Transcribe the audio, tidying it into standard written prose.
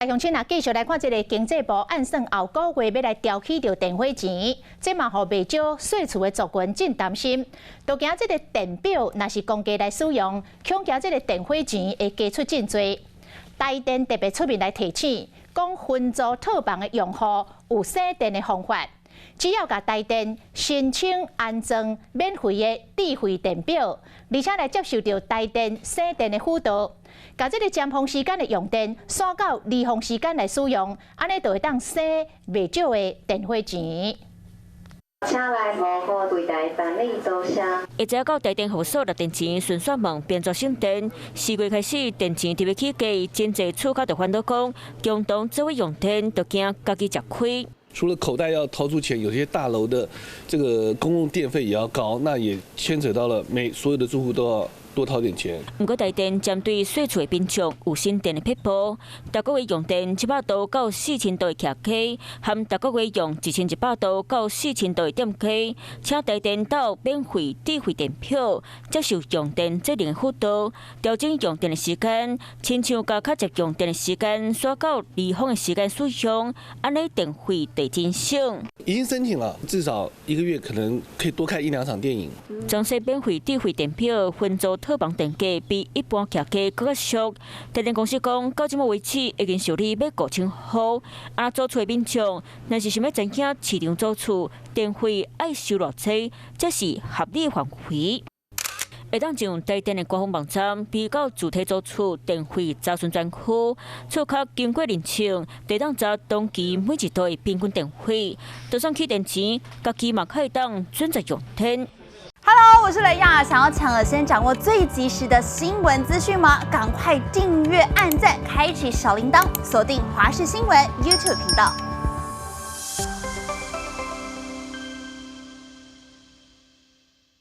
乡亲啊，继续来看这个经济部按算后个月要来调起着电火钱，这嘛互未少细厝的族群真担心。都惊这个电表若是公家来使用，恐惊这个电火钱会加出真多。台电特别出面来提醒，讲分租套房的用户有省电的方法，只要甲台电申请安装免费的智慧电表，而且来接受到台电省电的辅导。把这个尖峰时间的用电刷到离峰时间来使用，安尼就会当省袂少的电费钱。请来5号柜台办理租车。会知到台电服所拿电钱顺续问变作省电，4月开始电钱特别起价，真侪厝脚就烦恼讲，共同做位用电，就惊家己吃亏。除了口袋要掏出钱，有些大楼的这个公共电费也要高，那也牵扯到了所有的住户都要多掏点钱。不过台电针对细厝的民众有省电的撇步，每个月用电700度到4000度的徛起，含每个月用1100度到4000度的点起，请台电到免费智慧电表接受用电节能的辅导，调整用电的时间，亲像甲较接用电的时间刷到离峰的时间使用，安尼电费得真省。已经申请了，至少1个月可能可以多看1-2场电影。装设免费智慧电表分租套房电价比一般价格更加俗。台电公司讲，到即末为止已经受理要5000户。啊，租厝的民众，若是想要增加市场租厝，电费爱收偌济，才是合理范围。会当上台电的官方网站，比较主体租厝电费查询专区，厝卡经过认证，会当查当期每一度的平均电费，就算起电钱，家己嘛可以当选择用电。Hello， 我是雷亚，想要抢先掌握最及时的新闻资讯吗？赶快订阅、按赞、开启小铃铛，锁定华视新闻 YouTube 频道。